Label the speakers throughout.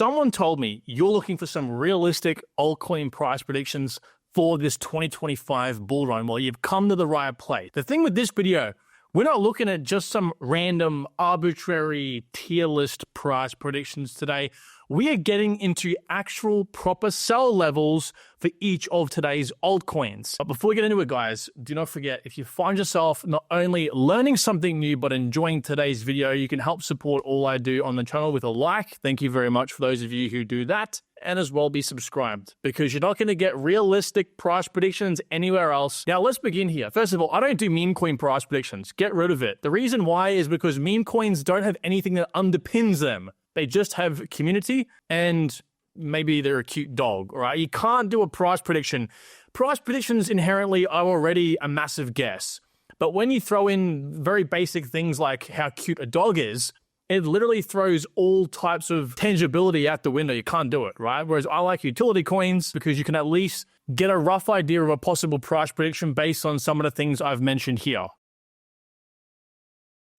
Speaker 1: someone told me you're looking for some realistic altcoin price predictions for this 2025 bull run, well, you've come to the right place. The thing with this video, we're not looking at just some random arbitrary tier list price predictions today. We are getting into actual proper sell levels for each of today's altcoins. But before we get into it, guys, do not forget, if you find yourself not only learning something new, but enjoying today's video, you can help support all I do on the channel with a like. Thank you very much for those of you who do that. And as well be subscribed, because you're not going to get realistic price predictions anywhere else. Now, let's begin here. First of all, I don't do meme coin price predictions. Get rid of it. The reason why is because meme coins don't have anything that underpins them. They just have community and maybe they're a cute dog, all right? You can't do a price prediction. Price predictions inherently are already a massive guess. But when you throw in very basic things like how cute a dog is, it literally throws all types of tangibility out the window. You can't do it, right? Whereas I like utility coins because you can at least get a rough idea of a possible price prediction based on some of the things I've mentioned here.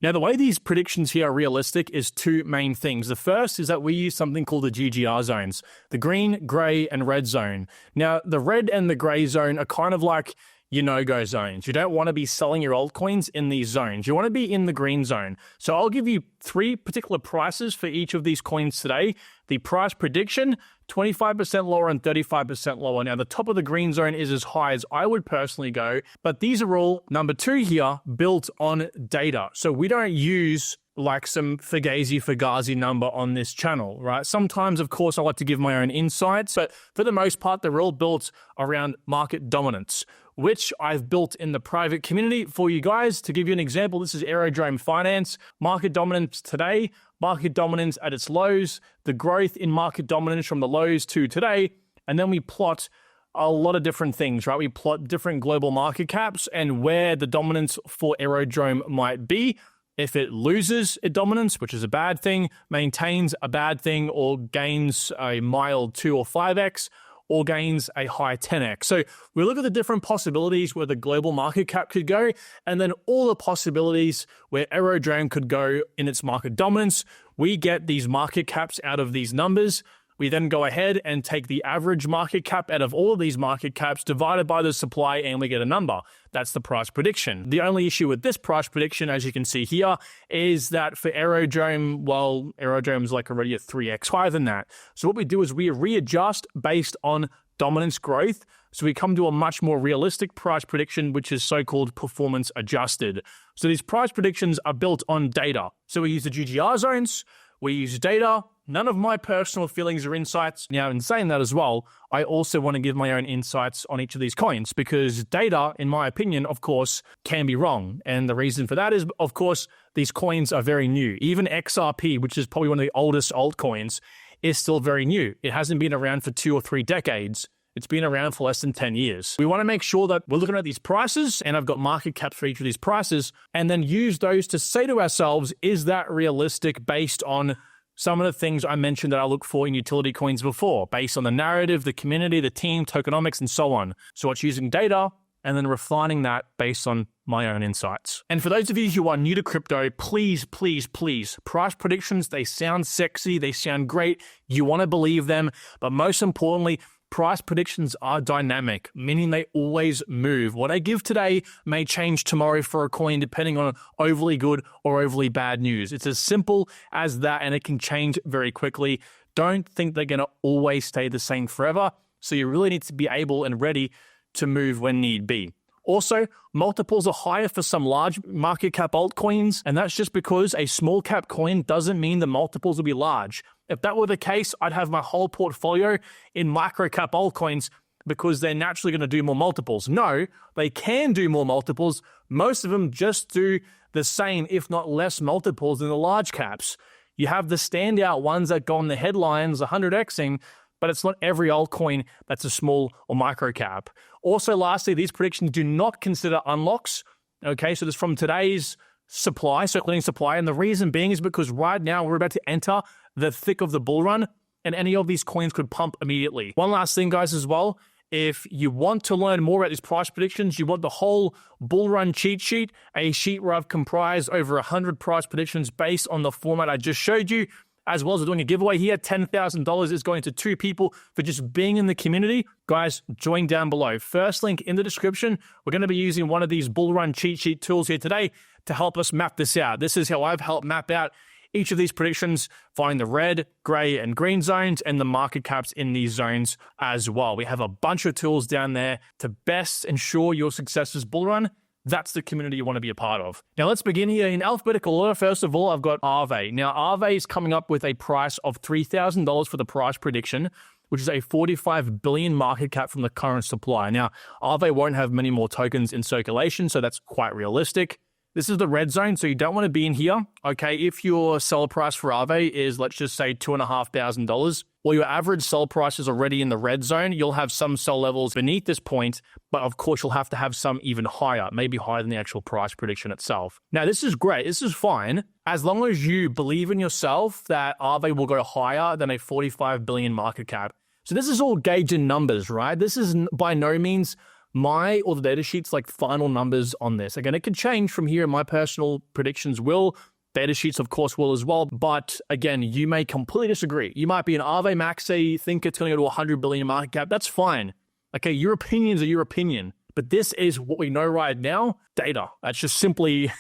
Speaker 1: Now, the way these predictions here are realistic is two main things. The first is that we use something called the GGR zones, the green, gray, and red zone. Now, the red and the gray zone are kind of like your no-go zones. You don't want to be selling your altcoins in these zones. You want to be in the green zone. So I'll give you three particular prices for each of these coins today. The price prediction, 25% lower and 35% lower. Now, the top of the green zone is as high as I would personally go, but these are all, number two here, built on data. So we don't use like some Fugazi number on this channel, right? Sometimes, of course, I like to give my own insights, but for the most part, they're all built around market dominance, which I've built in the private community for you guys. To give you an example, this is Aerodrome Finance, market dominance today, market dominance at its lows, the growth in market dominance from the lows to today, and then we plot a lot of different things, right? We plot different global market caps and where the dominance for Aerodrome might be. If it loses its dominance, which is a bad thing, maintains a bad thing, or gains a mild 2 or 5x, or gains a high 10x. So we look at the different possibilities where the global market cap could go, and then all the possibilities where Aerodrome could go in its market dominance. We get these market caps out of these numbers. We then go ahead and take the average market cap out of all of these market caps divided by the supply, and we get a number. That's the price prediction. The only issue with this price prediction, as you can see here, is that for Aerodrome, well, Aerodrome's like already a 3x higher than that. So what we do is we readjust based on dominance growth. So we come to a much more realistic price prediction, which is so-called performance adjusted. So these price predictions are built on data. So we use the GGR zones, we use data. None of my personal feelings or insights. Now, in saying that as well, I also want to give my own insights on each of these coins, because data, in my opinion, of course, can be wrong. And the reason for that is, of course, these coins are very new. Even XRP, which is probably one of the oldest altcoins, is still very new. It hasn't been around for 2 or 3 decades. It's been around for less than 10 years. We want to make sure that we're looking at these prices, and I've got market caps for each of these prices, and then use those to say to ourselves, is that realistic based on some of the things I mentioned that I look for in utility coins before, based on the narrative, the community, the team, tokenomics, and so on. So it's using data and then refining that based on my own insights. And for those of you who are new to crypto, please, please, please, price predictions, they sound sexy, they sound great, you want to believe them, but most importantly, price predictions are dynamic, meaning they always move. What I give today may change tomorrow for a coin depending on overly good or overly bad news. It's as simple as that, and it can change very quickly. Don't think they're going to always stay the same forever. So you really need to be able and ready to move when need be. Also, multiples are higher for some large market cap altcoins, and that's just because a small cap coin doesn't mean the multiples will be large. If that were the case, I'd have my whole portfolio in micro cap altcoins because they're naturally going to do more multiples. No, they can do more multiples. Most of them just do the same, if not less multiples than the large caps. You have the standout ones that go on the headlines, 100xing, but it's not every altcoin that's a small or micro cap. Also, lastly, these predictions do not consider unlocks. Okay, so this is from today's supply, circulating supply, and the reason being is because right now we're about to enter the thick of the bull run, and any of these coins could pump immediately. One last thing, guys, as well. If you want to learn more about these price predictions, you want the whole bull run cheat sheet, a sheet where I've comprised over 100 price predictions based on the format I just showed you, as well as we're doing a giveaway here. $10,000 is going to 2 people for just being in the community. Guys, join down below. First link in the description. We're going to be using one of these bullrun cheat sheet tools here today to help us map this out. This is how I've helped map out each of these predictions, find the red, gray, and green zones and the market caps in these zones as well. We have a bunch of tools down there to best ensure your success as bullrun. That's the community you want to be a part of. Now let's begin here in alphabetical order. First of all, I've got Aave. Now Aave is coming up with a price of $3,000 for the price prediction, which is a 45 billion market cap from the current supply. Now Aave won't have many more tokens in circulation, so that's quite realistic. This is the red zone, so you don't want to be in here. Okay, if your sell price for Aave is, let's just say $2,500, or your average sell price is already in the red zone, you'll have some sell levels beneath this point, but of course you'll have to have some even higher, maybe higher than the actual price prediction itself. Now this is great, this is fine, as long as you believe in yourself that Aave will go higher than a 45 billion market cap. So this is all gauged in numbers, right? This is by no means my or the datasheet's like final numbers on this. Again, it could change from here. My personal predictions will. Datasheets, of course, will as well. But again, you may completely disagree. You might be an Aave maxi, think it's going to go to 100 billion market cap. That's fine. Okay, your opinions are your opinion. But this is what we know right now, data. That's just simply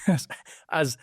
Speaker 1: as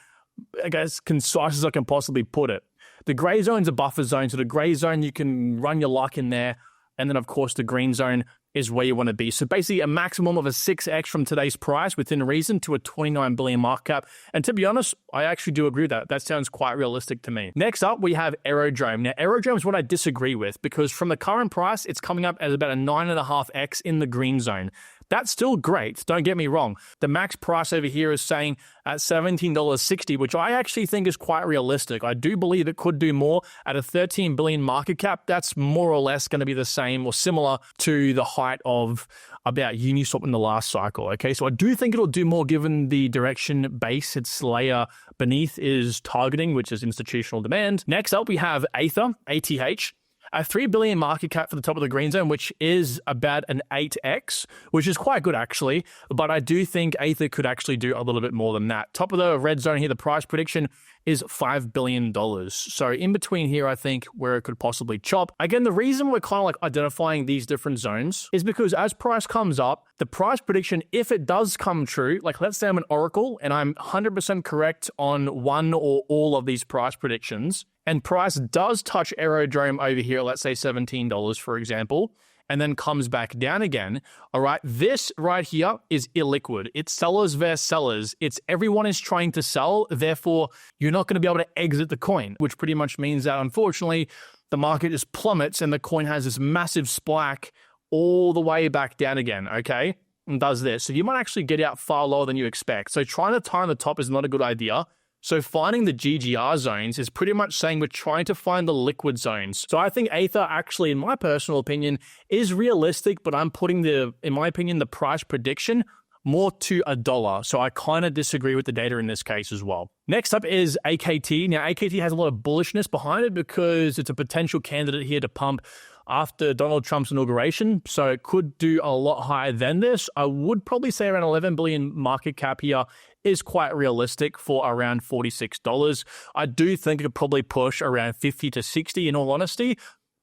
Speaker 1: I guess, concise as I can possibly put it. The gray zone's a buffer zone. So the gray zone, you can run your luck in there. And then, of course, the green zone is where you want to be. So basically a maximum of a 6x from today's price within reason to a 29 billion market cap. And to be honest, I actually do agree with that. That sounds quite realistic to me. Next up, we have Aerodrome. Now, Aerodrome is what I disagree with because from the current price, it's coming up as about a 9.5x in the green zone. That's still great, don't get me wrong. The max price over here is saying at $17.60, which I actually think is quite realistic. I do believe it could do more at a 13 billion market cap. That's more or less going to be the same or similar to the height of about Uniswap in the last cycle. Okay, so I do think it'll do more given the direction base its layer beneath is targeting, which is institutional demand. Next up, we have Aether, ATH. A 3 billion market cap for the top of the green zone, which is about an 8x, which is quite good actually. But I do think Aether could actually do a little bit more than that. Top of the red zone here, the price prediction is $5 billion. So in between here, I think where it could possibly chop. Again, the reason we're kind of like identifying these different zones is because as price comes up, the price prediction, if it does come true, like let's say I'm an oracle and I'm 100% correct on one or all of these price predictions, and price does touch Aerodrome over here, let's say $17, for example, and then comes back down again, all right, this right here is illiquid. It's sellers versus sellers. It's everyone is trying to sell, therefore you're not going to be able to exit the coin, which pretty much means that unfortunately the market just plummets and the coin has this massive spike all the way back down again, okay, and does this. So you might actually get out far lower than you expect. So trying to time the top is not a good idea. So finding the GGR zones is pretty much saying we're trying to find the liquid zones. So I think Aether actually, in my personal opinion, is realistic, but I'm putting in my opinion, the price prediction more to $1. So I kind of disagree with the data in this case as well. Next up is AKT. Now AKT has a lot of bullishness behind it because it's a potential candidate here to pump after Donald Trump's inauguration. So it could do a lot higher than this. I would probably say around 11 billion market cap here is quite realistic for around $46. I do think it could probably push around 50 to 60 in all honesty,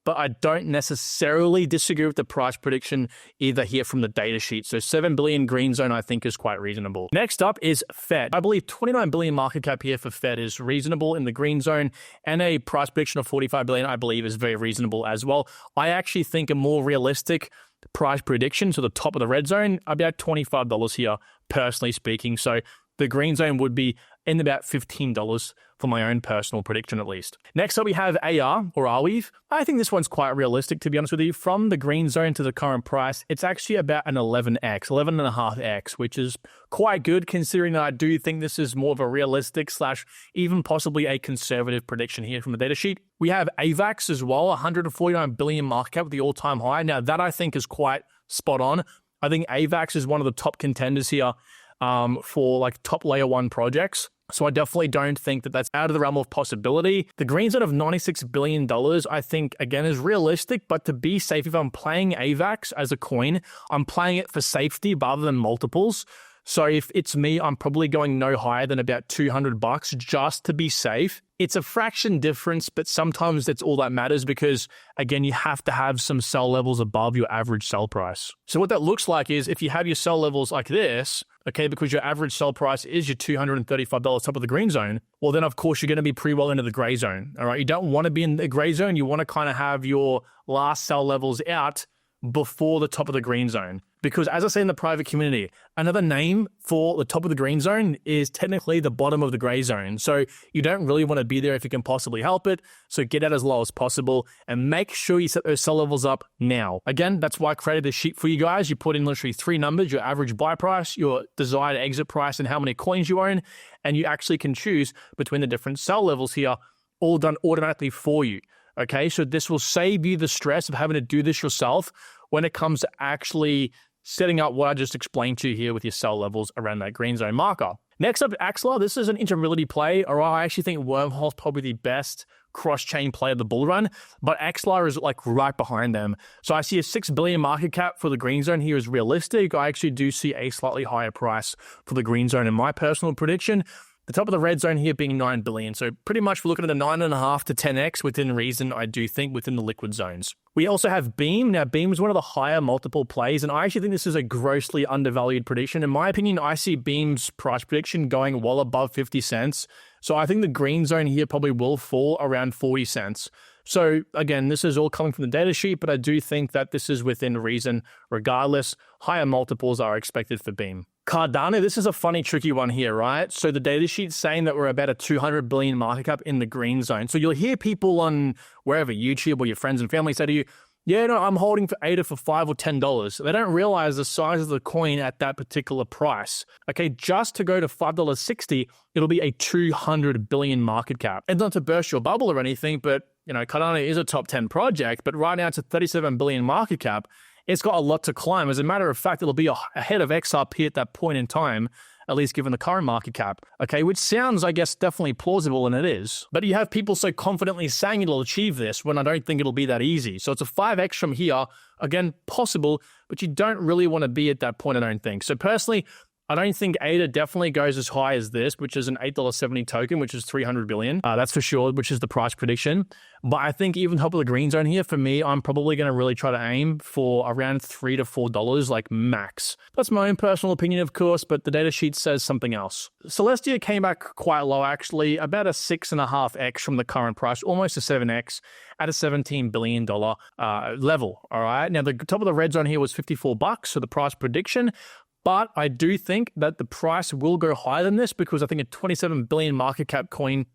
Speaker 1: but I don't necessarily disagree with the price prediction either here from the data sheet. So 7 billion green zone I think is quite reasonable. Next up is Fed. I believe 29 billion market cap here for Fed is reasonable in the green zone, and a price prediction of 45 billion I believe is very reasonable as well. I actually think a more realistic price prediction, so the top of the red zone, about $25 here, personally speaking. So the green zone would be in about $15 for my own personal prediction at least. Next up, we have AR or Arweave. I think this one's quite realistic, to be honest with you. From the green zone to the current price, it's actually about an 11x, 11.5x, which is quite good considering that I do think this is more of a realistic / even possibly a conservative prediction here from the datasheet. We have AVAX as well, 149 billion market cap with the all-time high. Now that I think is quite spot on. I think AVAX is one of the top contenders here for like top layer 1 projects. So I definitely don't think that that's out of the realm of possibility. The green zone of $96 billion, I think, again, is realistic, but to be safe, if I'm playing AVAX as a coin, I'm playing it for safety rather than multiples. So if it's me, I'm probably going no higher than about $200 just to be safe. It's a fraction difference, but sometimes that's all that matters because, again, you have to have some sell levels above your average sell price. So what that looks like is if you have your sell levels like this, okay, because your average sell price is your $235 top of the green zone, well, then, of course, you're going to be pretty well into the gray zone, all right? You don't want to be in the gray zone. You want to kind of have your last sell levels out before the top of the green zone. Because as I say in the private community, another name for the top of the green zone is technically the bottom of the gray zone. So you don't really want to be there if you can possibly help it. So get out as low as possible and make sure you set those sell levels up now. Again, that's why I created this sheet for you guys. You put in literally 3 numbers, your average buy price, your desired exit price, and how many coins you own. And you actually can choose between the different sell levels here, all done automatically for you. Okay, so this will save you the stress of having to do this yourself when it comes to actually setting up what I just explained to you here with your sell levels around that green zone marker. Next up, Axelar. This is an interoperability play, or I actually think Wormhole's probably the best cross-chain play of the bull run, but Axelar is like right behind them. So I see a 6 billion market cap for the green zone here is realistic. I actually do see a slightly higher price for the green zone in my personal prediction. The top of the red zone here being 9 billion. So pretty much we're looking at a 9.5 to 10x within reason, I do think, within the liquid zones. We also have Beam. Now, Beam is one of the higher multiple plays, and I actually think this is a grossly undervalued prediction. In my opinion, I see Beam's price prediction going well above 50 cents. So I think the green zone here probably will fall around 40 cents. So again, this is all coming from the data sheet, but I do think that this is within reason. Regardless, higher multiples are expected for Beam. Cardano, this is a funny, tricky one here, right? So the data sheet's saying that we're about a 200 billion market cap in the green zone. So you'll hear people on wherever, YouTube or your friends and family say to you, yeah, no, I'm holding for ADA for $5 or $10. They don't realize the size of the coin at that particular price. Okay, just to go to $5.60, it'll be a 200 billion market cap. And not to burst your bubble or anything, but Cardano is a top 10 project, but right now it's a 37 billion market cap. It's got a lot to climb. As a matter of fact, it'll be ahead of XRP at that point in time, at least given the current market cap. Okay, which sounds, I guess, definitely plausible, and it is. But you have people so confidently saying it'll achieve this when I don't think it'll be that easy. So it's a 5x from here. Again, possible, but you don't really want to be at that point, I don't think. So personally, I don't think ADA definitely goes as high as this, which is an $8.70 token, which is 300 billion. That's for sure, which is the price prediction. But I think even top of the green zone here, for me, I'm probably going to really try to aim for around $3 to $4, like max. That's my own personal opinion, of course, but the data sheet says something else. Celestia came back quite low, actually, about a 6.5x from the current price, almost a 7x at a $17 billion level. All right. Now, the top of the red zone here was $54, so the price prediction. But I do think that the price will go higher than this because I think a 27 billion market cap coin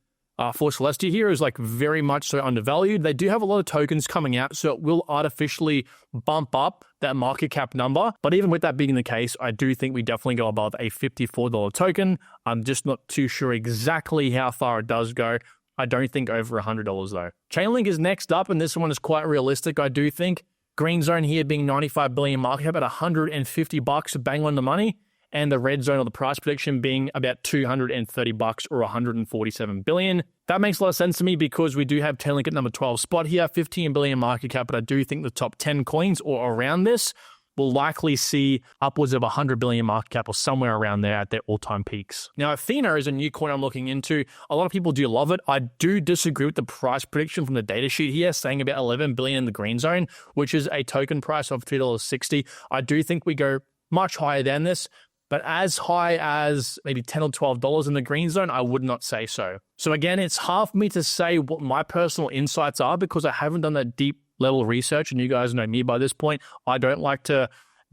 Speaker 1: for Celestia here is like very much so undervalued. They do have a lot of tokens coming out, so it will artificially bump up that market cap number. But even with that being the case, I do think we definitely go above a $54 token. I'm just not too sure exactly how far it does go. I don't think over $100 though. Chainlink is next up, and this one is quite realistic, I do think. Green zone here being 95 billion market cap at $150, bang on the money. And the red zone or the price prediction being about $230 or 147 billion. That makes a lot of sense to me because we do have Chainlink at number 12 spot here, 15 billion market cap, but I do think the top 10 coins or around this will likely see upwards of 100 billion market cap or somewhere around there at their all-time peaks. Now, Athena is a new coin I'm looking into. A lot of people do love it. I do disagree with the price prediction from the data sheet here, saying about 11 billion in the green zone, which is a token price of $3.60. I do think we go much higher than this, but as high as maybe $10 or $12 in the green zone, I would not say so. So again, it's hard for me to say what my personal insights are because I haven't done that deep level research, and you guys know me by this point. I don't like to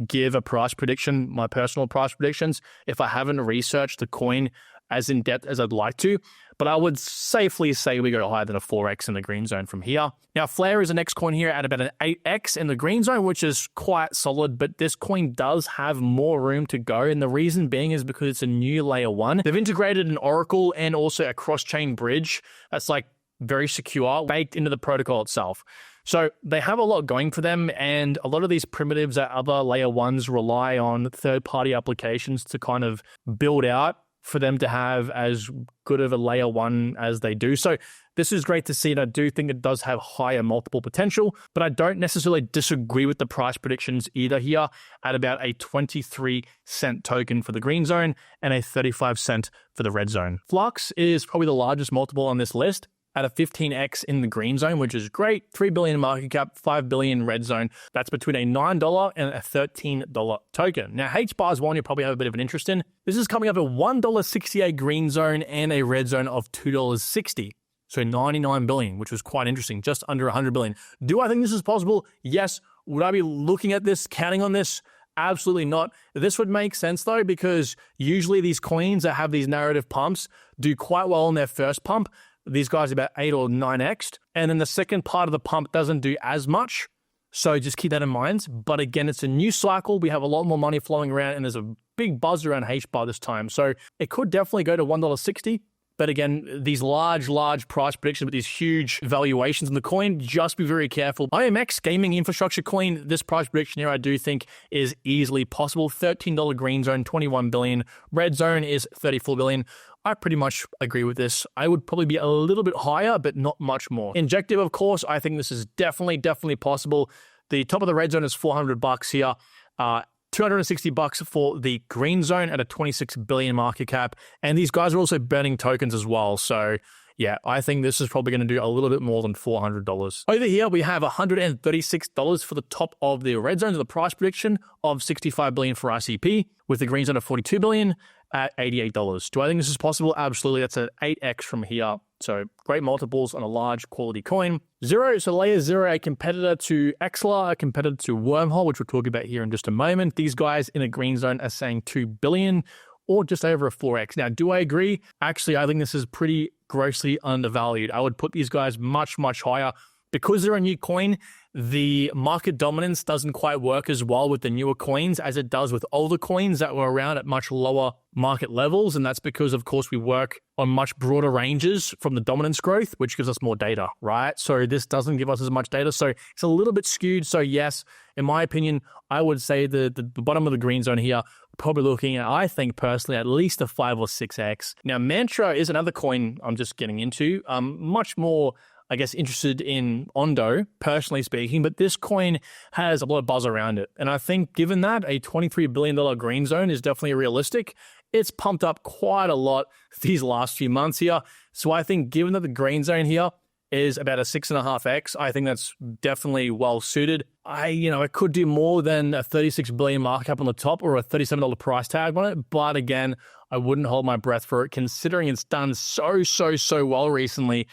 Speaker 1: give a price prediction, my personal price predictions, if I haven't researched the coin as in depth as I'd like to. But I would safely say we go higher than a 4x in the green zone from here. Now, Flare is the next coin here at about an 8x in the green zone, which is quite solid, but this coin does have more room to go. And the reason being is because it's a new layer 1. They've integrated an Oracle and also a cross-chain bridge that's like very secure, baked into the protocol itself. So they have a lot going for them, and a lot of these primitives at other layer 1s rely on third-party applications to kind of build out for them to have as good of a layer one as they do. So this is great to see, and I do think it does have higher multiple potential, but I don't necessarily disagree with the price predictions either here at about a 23-cent token for the green zone and a 35-cent for the red zone. Flux is probably the largest multiple on this list at a 15x in the green zone, which is great. 3 billion market cap, 5 billion red zone. That's between a $9 and a $13 token. Now, HBAR is one you probably have a bit of an interest in. This is coming up at $1.68 green zone and a red zone of $2.60. So 99 billion, which was quite interesting, just under 100 billion. Do I think this is possible? Yes. Would I be looking at this, counting on this? Absolutely not. This would make sense though, because usually these coins that have these narrative pumps do quite well in their first pump. These guys are about 8 or 9x. And then the second part of the pump doesn't do as much. So just keep that in mind. But again, it's a new cycle. We have a lot more money flowing around and there's a big buzz around HBAR this time. So it could definitely go to $1.60. But again, these large price predictions with these huge valuations in the coin, just be very careful. IMX, gaming infrastructure coin, this price prediction here I do think is easily possible. $13 green zone, 21 billion. Red zone is 34 billion. I pretty much agree with this. I would probably be a little bit higher, but not much more. Injective, of course, I think this is definitely possible. The top of the red zone is $400 here. $260 for the green zone at a 26 billion market cap. And these guys are also burning tokens as well. So yeah, I think this is probably going to do a little bit more than $400. Over here, we have $136 for the top of the red zone, to the price prediction of 65 billion for ICP, with the green zone of 42 billion at $88. Do I think this is possible? Absolutely. That's an 8x from here. So great multiples on a large quality coin. Zero, so layer zero, a competitor to Xlar, a competitor to Wormhole, which we'll talk about here in just a moment. These guys in a green zone are saying 2 billion or just over a 4x. Now, do I agree? Actually, I think this is pretty grossly undervalued. I would put these guys much higher. Because they're a new coin, the market dominance doesn't quite work as well with the newer coins as it does with older coins that were around at much lower market levels. And that's because, of course, we work on much broader ranges from the dominance growth, which gives us more data, right? So this doesn't give us as much data. So it's a little bit skewed. So yes, in my opinion, I would say the bottom of the green zone here, probably looking at, I think personally, at least a 5 or 6x. Now, Mantra is another coin I'm just getting into. Much more, I guess, interested in Ondo, personally speaking, but this coin has a lot of buzz around it. And I think given that, a $23 billion green zone is definitely realistic. It's pumped up quite a lot these last few months here. So I think given that the green zone here is about a 6.5x, I think that's definitely well suited. It could do more than a 36 billion market cap on the top or a $37 price tag on it. But again, I wouldn't hold my breath for it, considering it's done so well recently,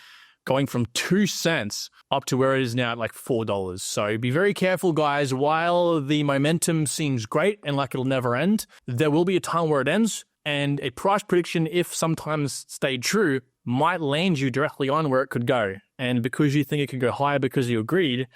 Speaker 1: going from 2 cents up to where it is now at like $4. So be very careful, guys. While the momentum seems great and like it'll never end, there will be a time where it ends. And a price prediction, if sometimes stayed true, might land you directly on where it could go. And because you think it could go higher because you agreed,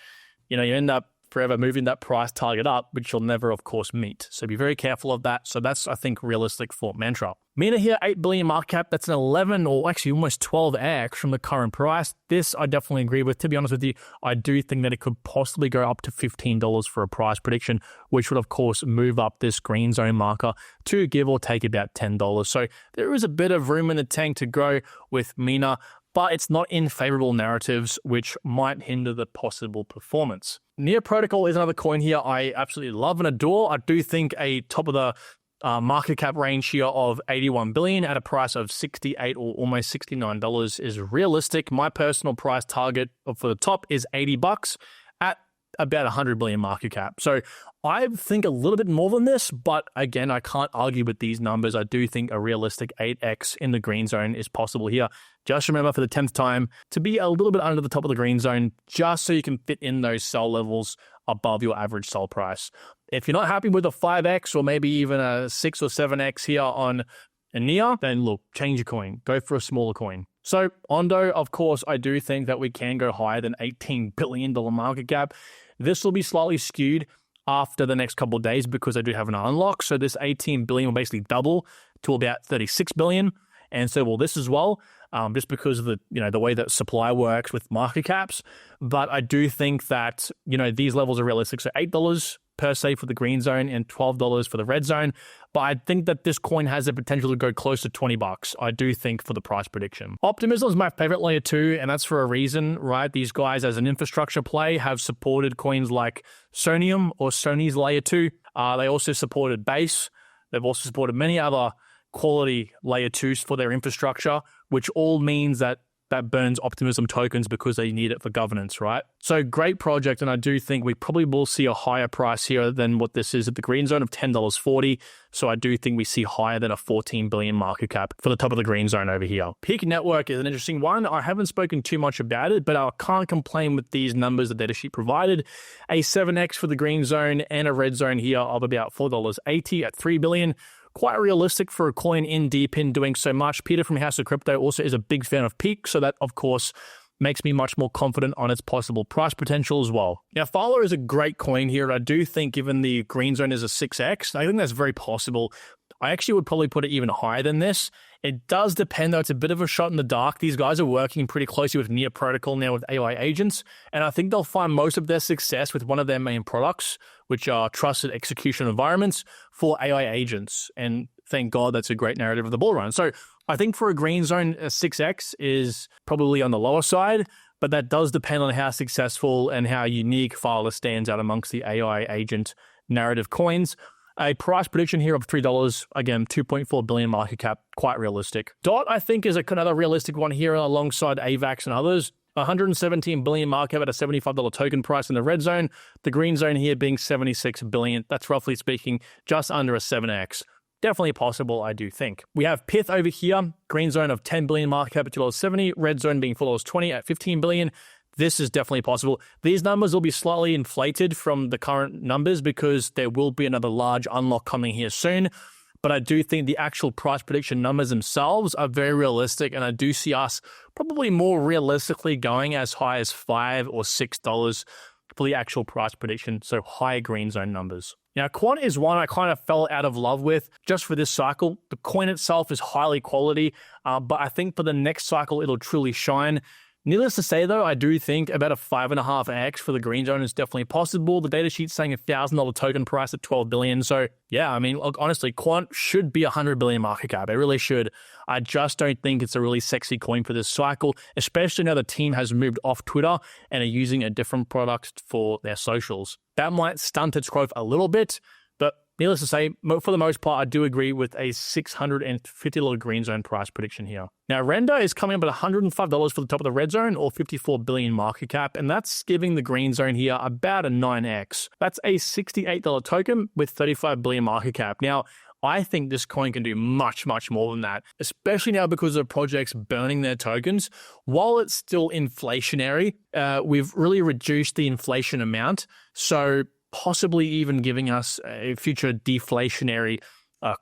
Speaker 1: you end up forever moving that price target up, which you'll never, of course, meet. So be very careful of that. So that's, I think, realistic for Mantra. Mina here, 8 billion market cap. That's an 11 or actually almost 12x from the current price. This I definitely agree with. To be honest with you, I do think that it could possibly go up to $15 for a price prediction, which would, of course, move up this green zone marker to give or take about $10. So there is a bit of room in the tank to grow with Mina, but it's not in favorable narratives, which might hinder the possible performance. Near Protocol is another coin here I absolutely love and adore. I do think a top of the market cap range here of 81 billion at a price of $68 or almost $69 is realistic. My personal price target for the top is $80 at about 100 billion market cap. So I think a little bit more than this, but again, I can't argue with these numbers. I do think a realistic 8x in the green zone is possible here. Just remember for the 10th time to be a little bit under the top of the green zone, just so you can fit in those sell levels above your average sell price. If you're not happy with a 5x or maybe even a 6 or 7x here on Nia, then look, change your coin. Go for a smaller coin. So Ondo, of course, I do think that we can go higher than $18 billion market cap. This will be slightly skewed after the next couple of days because I do have an unlock. So this 18 billion will basically double to about 36 billion. And so will this as well, just because of the way that supply works with market caps. But I do think that, these levels are realistic. So $8 per se for the green zone and $12 for the red zone. But I think that this coin has the potential to go close to $20. I do think for the price prediction. Optimism is my favorite layer 2, and that's for a reason, right? These guys, as an infrastructure play, have supported coins like Sonium or Sony's layer 2. They also supported Base. They've also supported many other quality layer 2s for their infrastructure, which all means that burns Optimism tokens because they need it for governance, right? So great project, and I do think we probably will see a higher price here than what this is at the green zone of $10.40. So I do think we see higher than a 14 billion market cap for the top of the green zone over here. Peak Network is an interesting one. I haven't spoken too much about it, but I can't complain with these numbers the datasheet provided. A 7x for the green zone and a red zone here of about $4.80 at 3 billion. Quite realistic for a coin in Dpin doing so much. Peter from House of Crypto also is a big fan of Peak, so that, of course, makes me much more confident on its possible price potential as well. Now, Pharla is a great coin here. I do think, given the green zone is a 6x, I think that's very possible. I actually would probably put it even higher than this. It does depend, though. It's a bit of a shot in the dark. These guys are working pretty closely with Near Protocol now with AI agents, and I think they'll find most of their success with one of their main products, which are trusted execution environments for AI agents. And thank God that's a great narrative of the bull run. So I think for a green zone, a 6x is probably on the lower side, but that does depend on how successful and how unique Pharla stands out amongst the AI agent narrative coins. A price prediction here of $3, again, 2.4 billion market cap, quite realistic. DOT, I think, is another realistic one here alongside AVAX and others. 117 billion market cap at a $75 token price in the red zone. The green zone here being 76 billion. That's roughly speaking just under a 7x. Definitely possible, I do think. We have Pith over here, green zone of 10 billion market cap at $2.70, red zone being $4.20 at 15 billion. This is definitely possible. These numbers will be slightly inflated from the current numbers because there will be another large unlock coming here soon. But I do think the actual price prediction numbers themselves are very realistic, and I do see us probably more realistically going as high as $5 or $6 for the actual price prediction, so higher green zone numbers. Now, Quant is one I kind of fell out of love with just for this cycle. The coin itself is highly quality, but I think for the next cycle, it'll truly shine. Needless to say, though, I do think about a 5.5x for the green zone is definitely possible. The datasheet's saying a $1,000 token price at 12 billion. So, yeah, I mean, look, honestly, Quant should be 100 billion market cap. It really should. I just don't think it's a really sexy coin for this cycle, especially now the team has moved off Twitter and are using a different product for their socials. That might stunt its growth a little bit, but needless to say, for the most part, I do agree with a $650 green zone price prediction here. Now, Render is coming up at $105 for the top of the red zone or 54 billion market cap, and that's giving the green zone here about a 9x. That's a $68 token with 35 billion market cap. Now, I think this coin can do much, much more than that, especially now because of projects burning their tokens. While it's still inflationary, we've really reduced the inflation amount, so possibly even giving us a future deflationary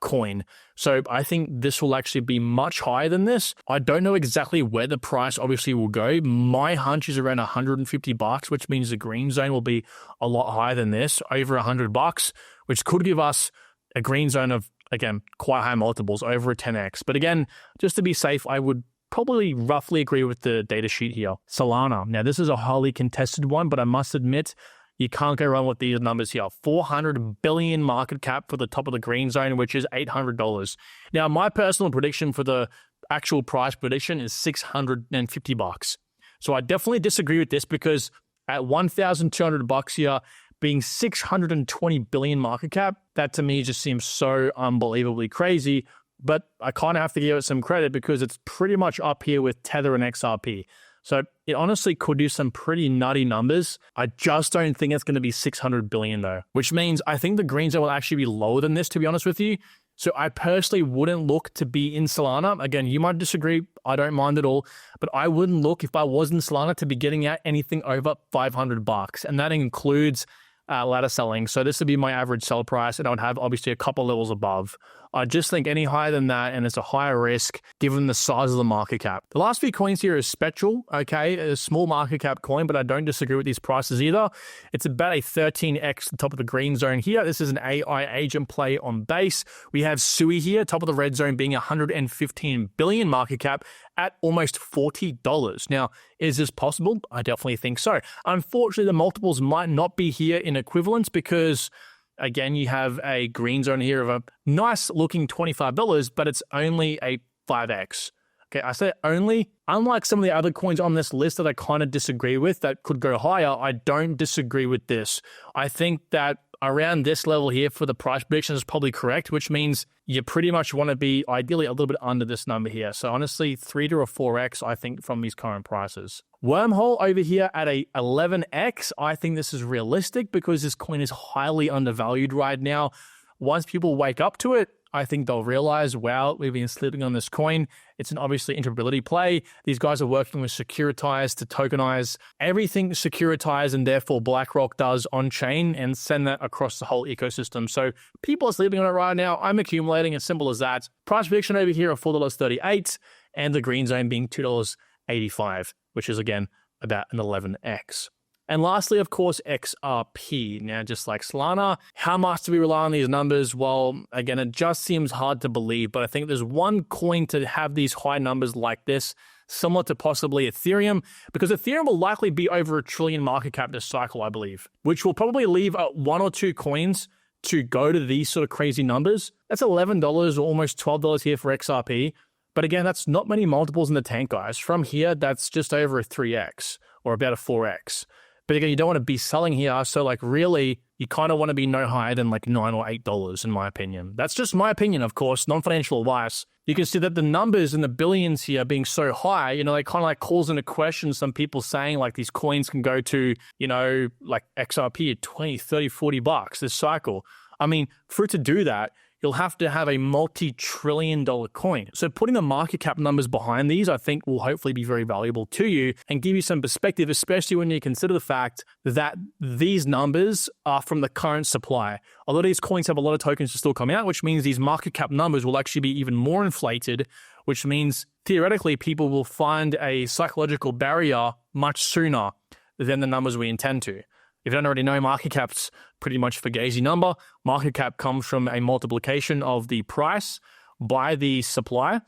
Speaker 1: coin. So I think this will actually be much higher than this. I don't know exactly where the price obviously will go. My hunch is around $150, which means the green zone will be a lot higher than this, over $100, which could give us a green zone of, again, quite high multiples, over a 10x. But again, just to be safe, I would probably roughly agree with the data sheet here. Solana. Now, this is a highly contested one, but I must admit, you can't go wrong with these numbers here. 400 billion market cap for the top of the green zone, which is $800. Now, my personal prediction for the actual price prediction is $650. So I definitely disagree with this because at $1,200 here, being 620 billion market cap, that to me just seems so unbelievably crazy. But I kind of have to give it some credit because it's pretty much up here with Tether and XRP. So it honestly could do some pretty nutty numbers. I just don't think it's going to be 600 billion though, which means I think the green zone will actually be lower than this, to be honest with you. So I personally wouldn't look to be in Solana. Again, you might disagree. I don't mind at all. But I wouldn't look, if I was in Solana, to be getting out anything over $500. And that includes ladder selling. So this would be my average sell price, and I would have obviously a couple levels above. I just think any higher than that, and it's a higher risk given the size of the market cap. The last few coins here is Spectral, okay, a small market cap coin, but I don't disagree with these prices either. It's about a 13x the top of the green zone here. This is an AI agent play on base. We have Sui here, top of the red zone being 115 billion market cap at almost $40. Now, is this possible? I definitely think so. Unfortunately, the multiples might not be here in equivalence because, again, you have a green zone here of a nice looking $25, but it's only a 5x. Okay, I say only. Unlike some of the other coins on this list that I kind of disagree with that could go higher, I don't disagree with this. I think that around this level here for the price prediction is probably correct, which means you pretty much want to be ideally a little bit under this number here. So honestly, 3 to a 4x, I think, from these current prices. Wormhole over here at a 11x. I think this is realistic because this coin is highly undervalued right now. Once people wake up to it, I think they'll realize, wow, we've been sleeping on this coin. It's an obviously interoperability play. These guys are working with Securitize to tokenize everything Securitize and therefore BlackRock does on chain and send that across the whole ecosystem. So people are sleeping on it right now. I'm accumulating, as simple as that. Price prediction over here of $4.38 and the green zone being $2.85, which is again about an 11x. And lastly, of course, XRP. Now, just like Solana, how much do we rely on these numbers? Well, again, it just seems hard to believe, but I think there's one coin to have these high numbers like this, similar to possibly Ethereum, because Ethereum will likely be over $1 trillion market cap this cycle, I believe, which will probably leave one or two coins to go to these sort of crazy numbers. That's $11 or almost $12 here for XRP. But again, that's not many multiples in the tank, guys. From here, that's just over a 3x or about a 4x. But again, you don't want to be selling here. So like really, you kind of want to be no higher than like $9 or $8 in my opinion. That's just my opinion, of course, non-financial advice. You can see that the numbers in the billions here being so high, you know, they kind of like calls into question some people saying like these coins can go to, you know, like XRP at 20, 30, 40 bucks this cycle. I mean, for it to do that, you'll have to have a multi-trillion-dollar coin. So putting the market cap numbers behind these, I think, will hopefully be very valuable to you and give you some perspective, especially when you consider the fact that these numbers are from the current supply. A lot of these coins have a lot of tokens to still come out, which means these market cap numbers will actually be even more inflated, which means theoretically people will find a psychological barrier much sooner than the numbers we intend to. If you don't already know, market cap's pretty much a fugazi number. Market cap comes from a multiplication of the price by the supply.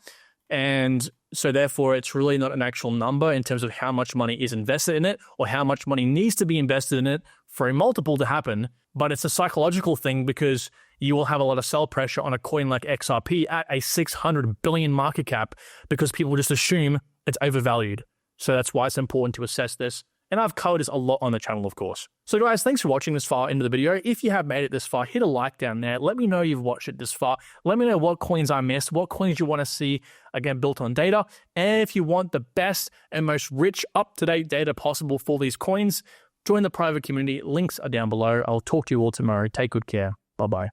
Speaker 1: And so therefore, it's really not an actual number in terms of how much money is invested in it or how much money needs to be invested in it for a multiple to happen. But it's a psychological thing because you will have a lot of sell pressure on a coin like XRP at a 600 billion market cap because people just assume it's overvalued. So that's why it's important to assess this. And I've covered this a lot on the channel, of course. So guys, thanks for watching this far into the video. If you have made it this far, hit a like down there. Let me know you've watched it this far. Let me know what coins I missed, what coins you want to see, again, built on data. And if you want the best and most rich, up-to-date data possible for these coins, join the private community. Links are down below. I'll talk to you all tomorrow. Take good care. Bye-bye.